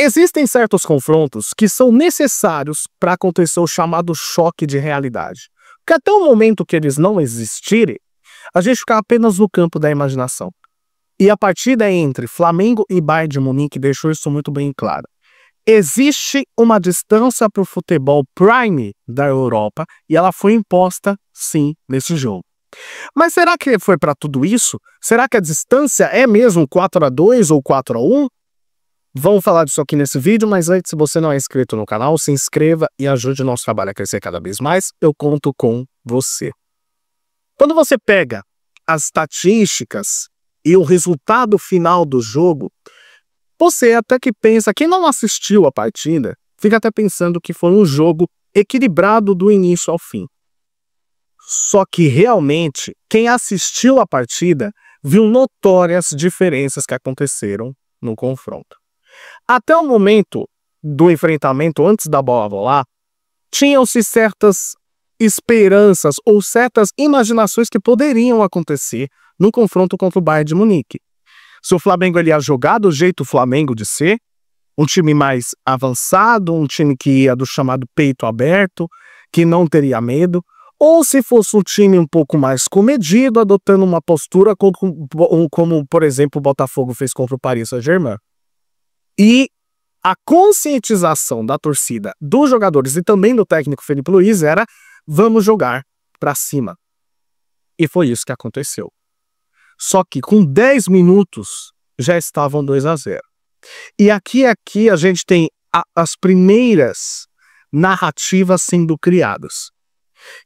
Existem certos confrontos que são necessários para acontecer o chamado choque de realidade. Porque até o momento que eles não existirem, a gente fica apenas no campo da imaginação. E a partida entre Flamengo e Bayern de Munique deixou isso muito bem claro. Existe uma distância para o futebol prime da Europa e ela foi imposta, sim, nesse jogo. Mas será que foi para tudo isso? Será que a distância é mesmo 4-2 ou 4-1? Vamos falar disso aqui nesse vídeo, mas antes, se você não é inscrito no canal, se inscreva e ajude o nosso trabalho a crescer cada vez mais. Eu conto com você. Quando você pega as estatísticas e o resultado final do jogo, você até que pensa, quem não assistiu a partida, fica até pensando que foi um jogo equilibrado do início ao fim. Só que realmente, quem assistiu a partida viu notórias diferenças que aconteceram no confronto. Até o momento do enfrentamento, antes da bola rolar, tinham-se certas esperanças ou certas imaginações que poderiam acontecer no confronto contra o Bayern de Munique. Se o Flamengo ele ia jogar do jeito Flamengo de ser, um time mais avançado, um time que ia do chamado peito aberto, que não teria medo, ou se fosse um time um pouco mais comedido, adotando uma postura como por exemplo, o Botafogo fez contra o Paris Saint-Germain. E a conscientização da torcida, dos jogadores e também do técnico Felipe Luiz era: vamos jogar para cima. E foi isso que aconteceu. Só que com 10 minutos já estavam 2-0. E aqui a gente tem as primeiras narrativas sendo criadas,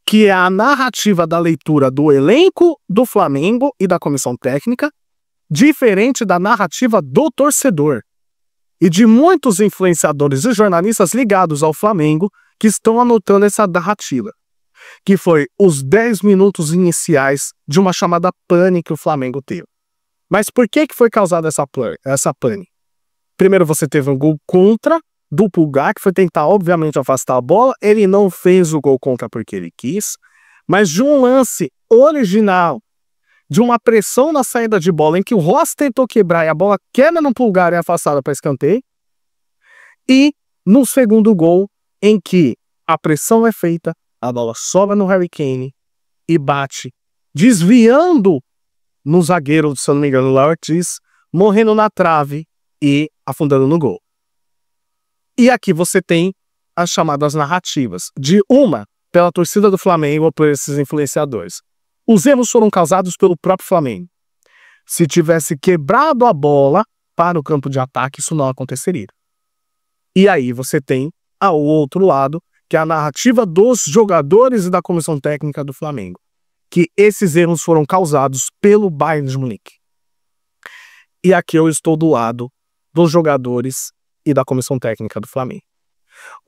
que é a narrativa da leitura do elenco do Flamengo e da comissão técnica, diferente da narrativa do torcedor e de muitos influenciadores e jornalistas ligados ao Flamengo que estão anotando essa narrativa, que foi os 10 minutos iniciais de uma chamada pane que o Flamengo teve. Mas por que foi causada essa pane? Primeiro você teve um gol contra do Pulgar, que foi tentar obviamente afastar a bola. Ele não fez o gol contra porque ele quis, mas de um lance original, de uma pressão na saída de bola em que o Rossi tentou quebrar e a bola quebra no Pulgar e é afastada para escanteio. E no segundo gol, em que a pressão é feita, a bola sobra no Harry Kane e bate, desviando no zagueiro, se eu não me engano, Léo Ortiz, morrendo na trave e afundando no gol. E aqui você tem as chamadas narrativas, de uma pela torcida do Flamengo ou por esses influenciadores. Os erros foram causados pelo próprio Flamengo. Se tivesse quebrado a bola para o campo de ataque, isso não aconteceria. E aí você tem ao outro lado, que é a narrativa dos jogadores e da comissão técnica do Flamengo, que esses erros foram causados pelo Bayern de Munique. E aqui eu estou do lado dos jogadores e da comissão técnica do Flamengo.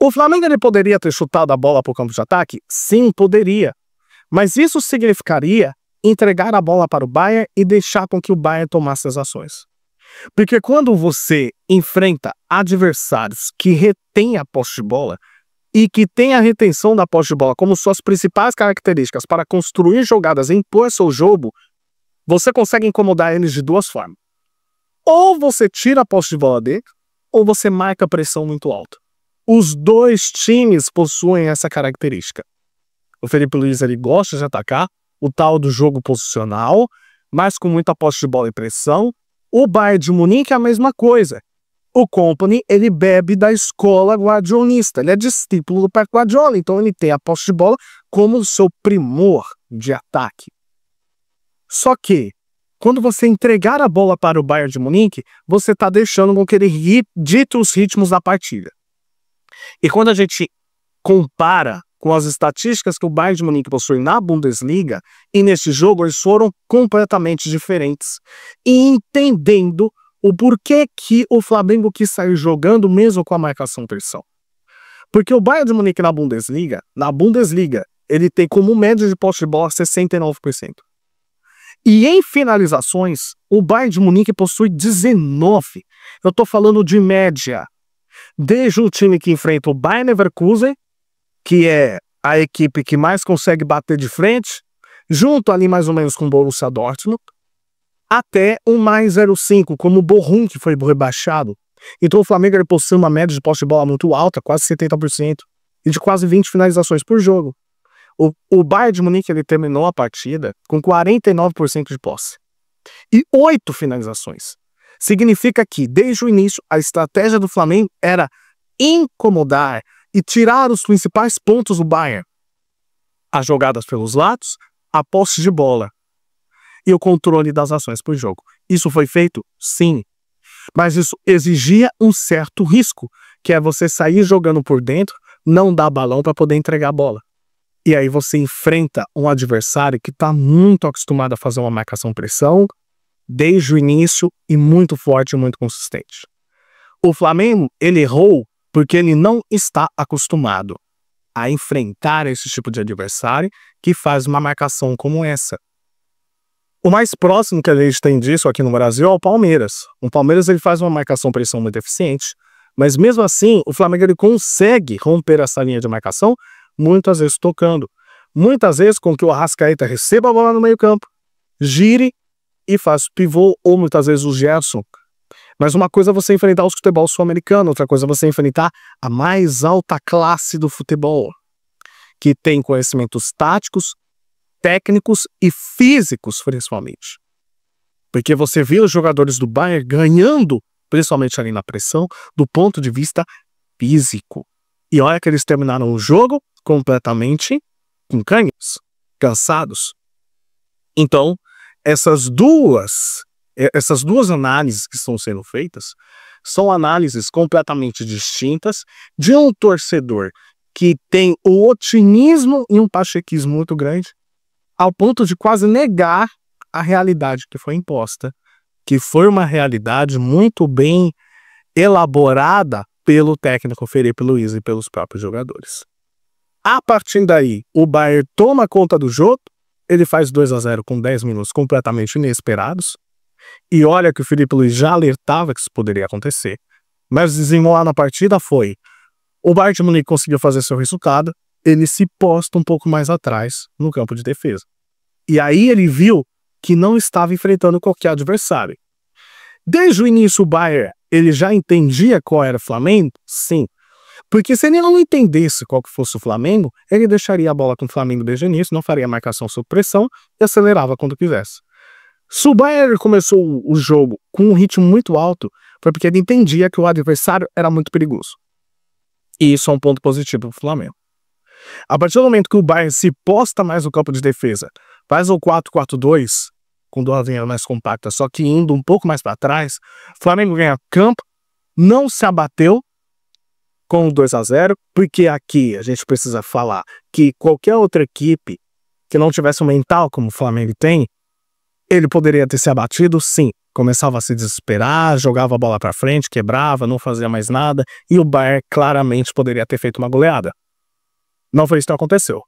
O Flamengo ele poderia ter chutado a bola para o campo de ataque? Sim, poderia. Mas isso significaria entregar a bola para o Bayern e deixar com que o Bayern tomasse as ações. Porque quando você enfrenta adversários que retêm a posse de bola e que têm a retenção da posse de bola como suas principais características para construir jogadas e impor seu jogo, você consegue incomodar eles de duas formas. Ou você tira a posse de bola dele, ou você marca pressão muito alta. Os dois times possuem essa característica. O Felipe Luiz ele gosta de atacar, o tal do jogo posicional, mas com muita posse de bola e pressão. O Bayern de Munique é a mesma coisa. O Kompany, ele bebe da escola guardiolista, ele é discípulo do Pep Guardiola, então ele tem a posse de bola como seu primor de ataque. Só que, quando você entregar a bola para o Bayern de Munique, você está deixando com que ele dite os ritmos da partida. E quando a gente compara com as estatísticas que o Bayern de Munique possui na Bundesliga, e neste jogo eles foram completamente diferentes. E entendendo o porquê que o Flamengo quis sair jogando mesmo com a marcação-pressão. Porque o Bayern de Munique na Bundesliga, ele tem como média de posse de bola 69%. E em finalizações, o Bayern de Munique possui 19%. Eu estou falando de média. Desde o time que enfrenta o Bayer Leverkusen, que é a equipe que mais consegue bater de frente, junto ali mais ou menos com o Borussia Dortmund, até um mais 0,5, como o Bochum, que foi rebaixado. Então o Flamengo ele possui uma média de posse de bola muito alta, quase 70%, e de quase 20 finalizações por jogo. O Bayern de Munique ele terminou a partida com 49% de posse e 8 finalizações. Significa que, desde o início, a estratégia do Flamengo era incomodar e tirar os principais pontos do Bayern. As jogadas pelos lados, a posse de bola e o controle das ações por jogo. Isso foi feito? Sim. Mas isso exigia um certo risco, que é você sair jogando por dentro, não dar balão para poder entregar a bola. E aí você enfrenta um adversário que está muito acostumado a fazer uma marcação-pressão desde o início e muito forte e muito consistente. O Flamengo, ele errou porque ele não está acostumado a enfrentar esse tipo de adversário que faz uma marcação como essa. O mais próximo que a gente tem disso aqui no Brasil é o Palmeiras. O Palmeiras ele faz uma marcação-pressão muito eficiente, mas mesmo assim o Flamengo ele consegue romper essa linha de marcação, muitas vezes tocando. Muitas vezes com que o Arrascaeta receba a bola no meio campo, gire e faça o pivô, ou muitas vezes o Gerson. Mas uma coisa é você enfrentar o futebol sul-americano, outra coisa é você enfrentar a mais alta classe do futebol, que tem conhecimentos táticos, técnicos e físicos, principalmente. Porque você viu os jogadores do Bayern ganhando, principalmente ali na pressão, do ponto de vista físico. E olha que eles terminaram o jogo completamente com canhos, cansados. Então, essas duas análises que estão sendo feitas são análises completamente distintas de um torcedor que tem o otimismo e um pachequismo muito grande, ao ponto de quase negar a realidade que foi imposta, que foi uma realidade muito bem elaborada pelo técnico Felipe Luiz e pelos próprios jogadores. A partir daí, o Bayern toma conta do jogo, ele faz 2-0 com 10 minutos completamente inesperados, e olha que o Felipe Luiz já alertava que isso poderia acontecer, mas o desenrolar na partida foi: o Bayern de Munique conseguiu fazer seu resultado, ele se posta um pouco mais atrás no campo de defesa. E aí ele viu que não estava enfrentando qualquer adversário. Desde o início o Bayern, ele já entendia qual era o Flamengo? Sim. Porque se ele não entendesse qual que fosse o Flamengo, ele deixaria a bola com o Flamengo desde o início, não faria marcação sob pressão e acelerava quando quisesse. Se o Bayern começou o jogo com um ritmo muito alto, foi porque ele entendia que o adversário era muito perigoso. E isso é um ponto positivo para o Flamengo. A partir do momento que o Bayern se posta mais no campo de defesa, faz o 4-4-2, com duas linhas mais compactas, só que indo um pouco mais para trás, o Flamengo ganha campo, não se abateu com o 2-0, porque aqui a gente precisa falar que qualquer outra equipe que não tivesse um mental como o Flamengo tem, ele poderia ter se abatido, sim. Começava a se desesperar, jogava a bola para frente, quebrava, não fazia mais nada, e o Bayern claramente poderia ter feito uma goleada. Não foi isso que aconteceu.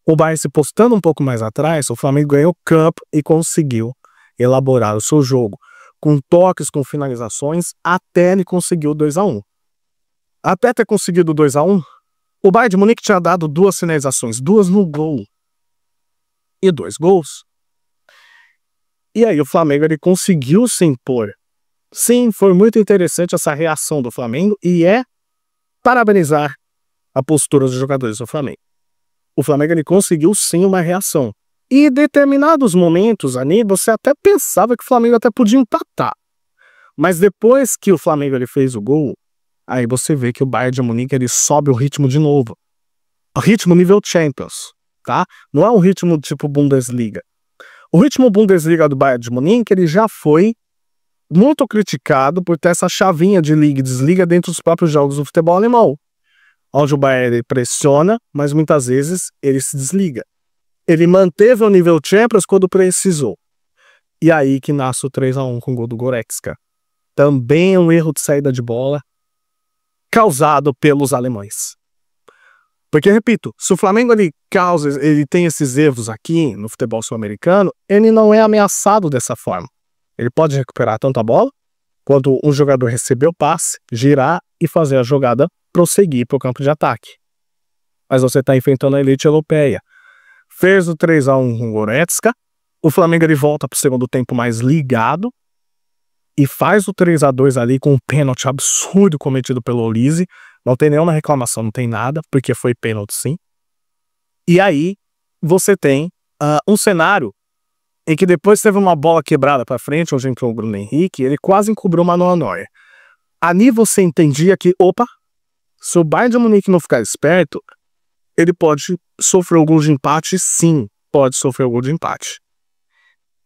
O Bayern se postando um pouco mais atrás, o Flamengo ganhou campo e conseguiu elaborar o seu jogo, com toques, com finalizações, até ele conseguir o 2-1. Até ter conseguido o 2-1, o Bayern de Munique tinha dado 2 finalizações, 2 no gol e 2 gols. E aí o Flamengo ele conseguiu se impor. Sim, foi muito interessante essa reação do Flamengo e é parabenizar a postura dos jogadores do Flamengo. O Flamengo ele conseguiu sim uma reação. E em determinados momentos ali, você até pensava que o Flamengo até podia empatar. Mas depois que o Flamengo ele fez o gol, aí você vê que o Bayern de Munique ele sobe o ritmo de novo. O ritmo nível Champions, tá? Não é um ritmo tipo Bundesliga. O ritmo Bundesliga do Bayern de Munique ele já foi muito criticado por ter essa chavinha de liga e desliga dentro dos próprios jogos do futebol alemão, onde o Bayern ele pressiona, mas muitas vezes ele se desliga. Ele manteve o nível Champions quando precisou. E aí que nasce o 3-1 com o gol do Goretzka. Também é um erro de saída de bola causado pelos alemães. Porque, repito, se o Flamengo ele tem esses erros aqui no futebol sul-americano, ele não é ameaçado dessa forma. Ele pode recuperar tanto a bola, quanto um jogador receber o passe, girar e fazer a jogada prosseguir para o campo de ataque. Mas você está enfrentando a elite europeia. Fez o 3-1 com o Goretzka, o Flamengo ele volta para o segundo tempo mais ligado, e faz o 3-2 ali com um pênalti absurdo cometido pelo Olise. Não tem nenhuma reclamação, não tem nada, porque foi pênalti sim. E aí você tem um cenário em que depois teve uma bola quebrada para frente, onde entrou o Bruno Henrique, ele quase encobriu o Manuel Neuer. Ali você entendia que, opa, se o Bayern de Munique não ficar esperto, ele pode sofrer o gol de empate, sim, pode sofrer o gol de empate.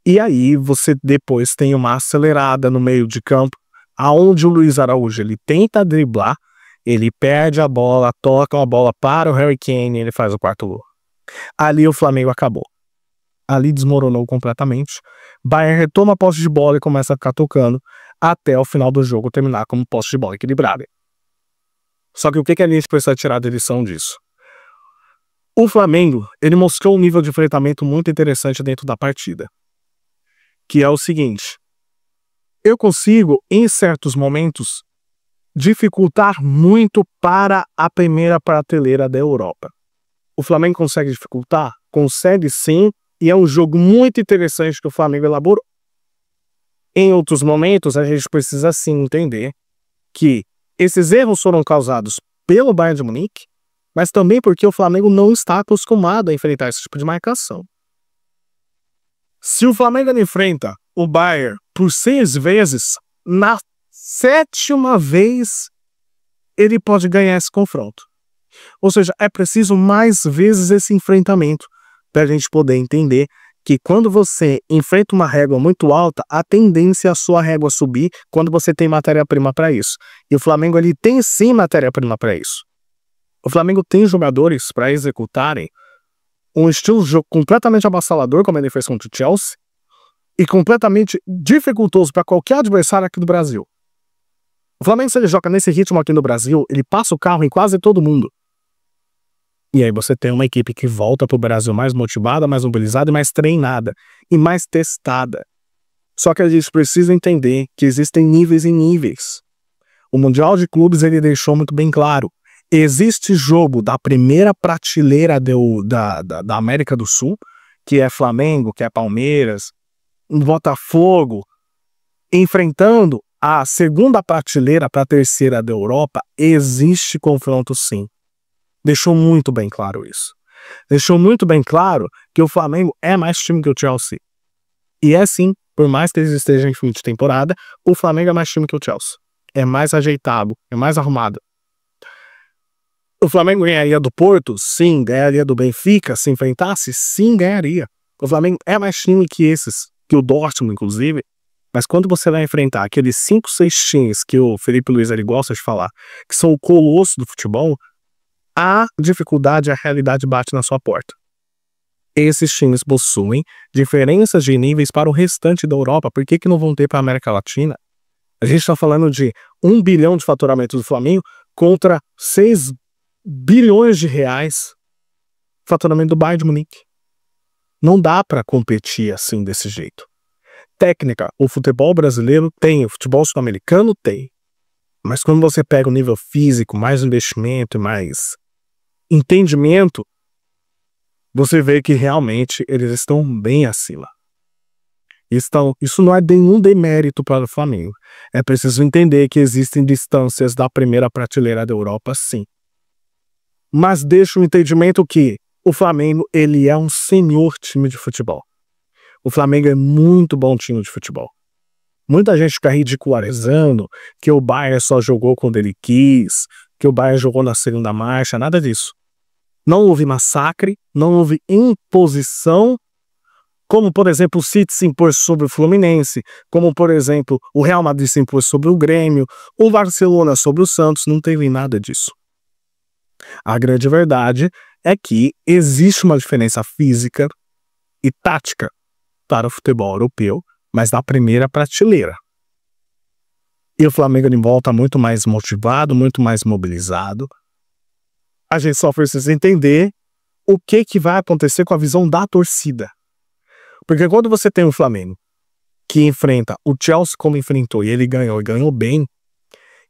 E aí você depois tem uma acelerada no meio de campo, aonde o Luiz Araújo ele tenta driblar, ele perde a bola, toca a bola para o Harry Kane e ele faz o 4º gol. Ali o Flamengo acabou. Ali desmoronou completamente. Bayern retoma a posse de bola e começa a ficar tocando até o final do jogo terminar como posse de bola equilibrada. Só que o que a gente precisa tirar de lição disso? O Flamengo, ele mostrou um nível de enfrentamento muito interessante dentro da partida. Que é o seguinte: eu consigo, em certos momentos, dificultar muito para a primeira prateleira da Europa. O Flamengo consegue dificultar? Consegue sim, e é um jogo muito interessante que o Flamengo elaborou. Em outros momentos, a gente precisa sim entender que esses erros foram causados pelo Bayern de Munique, mas também porque o Flamengo não está acostumado a enfrentar esse tipo de marcação. Se o Flamengo enfrenta o Bayern por 6 vezes, na 7ª vez ele pode ganhar esse confronto. Ou seja, é preciso mais vezes esse enfrentamento para a gente poder entender que quando você enfrenta uma régua muito alta, a tendência é a sua régua subir quando você tem matéria-prima para isso. E o Flamengo ele tem sim matéria-prima para isso. O Flamengo tem jogadores para executarem um estilo de jogo completamente avassalador, como ele fez contra o Chelsea, e completamente dificultoso para qualquer adversário aqui do Brasil. O Flamengo, se ele joga nesse ritmo aqui no Brasil, ele passa o carro em quase todo mundo. E aí você tem uma equipe que volta para o Brasil mais motivada, mais mobilizada e mais treinada. E mais testada. Só que a gente precisa entender que existem níveis e níveis. O Mundial de Clubes ele deixou muito bem claro. Existe jogo da primeira prateleira da América do Sul, que é Flamengo, que é Palmeiras, Botafogo, enfrentando a segunda prateleira para a terceira da Europa. Existe confronto sim. Deixou muito bem claro isso. Deixou muito bem claro que o Flamengo é mais time que o Chelsea. E é sim, por mais que eles estejam em fim de temporada, o Flamengo é mais time que o Chelsea. É mais ajeitado, é mais arrumado. O Flamengo ganharia do Porto? Sim. Ganharia do Benfica? Se enfrentasse? Sim, ganharia. O Flamengo é mais time que esses, que o Dortmund, inclusive. Mas quando você vai enfrentar aqueles 5, 6 times que o Felipe Luiz ele gosta de falar, que são o colosso do futebol, a dificuldade, a realidade bate na sua porta. Esses times possuem diferenças de níveis para o restante da Europa. Por que não vão ter para a América Latina? A gente está falando de 1 bilhão de faturamento do Flamengo contra 6 bilhões de reais faturamento do Bayern de Munique. Não dá para competir assim desse jeito. Técnica, o futebol brasileiro tem, o futebol sul-americano tem. Mas quando você pega o nível físico, mais investimento e mais entendimento, você vê que realmente eles estão bem acima. Isso não é nenhum demérito para o Flamengo. É preciso entender que existem distâncias da primeira prateleira da Europa, sim. Mas deixa o entendimento que o Flamengo ele é um senhor time de futebol. O Flamengo é muito bom time de futebol. Muita gente fica ridicularizando que o Bayern só jogou quando ele quis, que o Bayern jogou na segunda marcha, nada disso. Não houve massacre, não houve imposição, como, por exemplo, o City se impôs sobre o Fluminense, como, por exemplo, o Real Madrid se impôs sobre o Grêmio, o Barcelona sobre o Santos, não teve nada disso. A grande verdade é que existe uma diferença física e tática para o futebol europeu, mas na primeira prateleira. E o Flamengo ele volta muito mais motivado, muito mais mobilizado. A gente só precisa entender o que vai acontecer com a visão da torcida. Porque quando você tem um Flamengo que enfrenta o Chelsea como enfrentou e ele ganhou, e ganhou bem,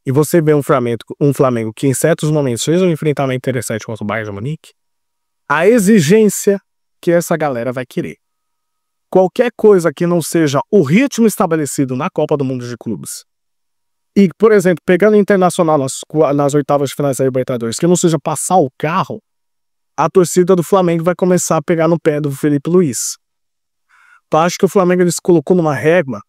e você vê um Flamengo que em certos momentos fez um enfrentamento interessante contra o Bayern de Munique, a exigência que essa galera vai querer. qualquer coisa que não seja o ritmo estabelecido na Copa do Mundo de Clubes. E, por exemplo, pegando o Internacional nas oitavas de finais da Libertadores, que não seja passar o carro, a torcida do Flamengo vai começar a pegar no pé do Felipe Luiz. Então, acho que o Flamengo ele se colocou numa régua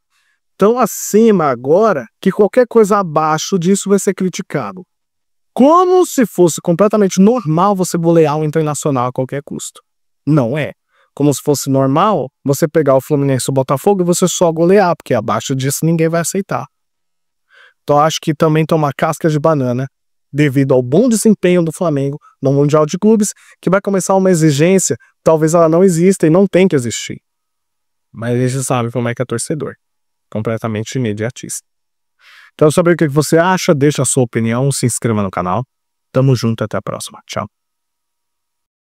tão acima agora que qualquer coisa abaixo disso vai ser criticado. Como se fosse completamente normal você golear o Internacional a qualquer custo. Não é. Como se fosse normal você pegar o Fluminense ou o Botafogo e você só golear, porque abaixo disso ninguém vai aceitar. Então acho que também toma casca de banana devido ao bom desempenho do Flamengo no Mundial de Clubes, que vai começar uma exigência, talvez ela não exista e não tem que existir. Mas a gente sabe como é que é torcedor. Completamente imediatista. Então, saber o que você acha, deixa a sua opinião, se inscreva no canal. Tamo junto, até a próxima. Tchau.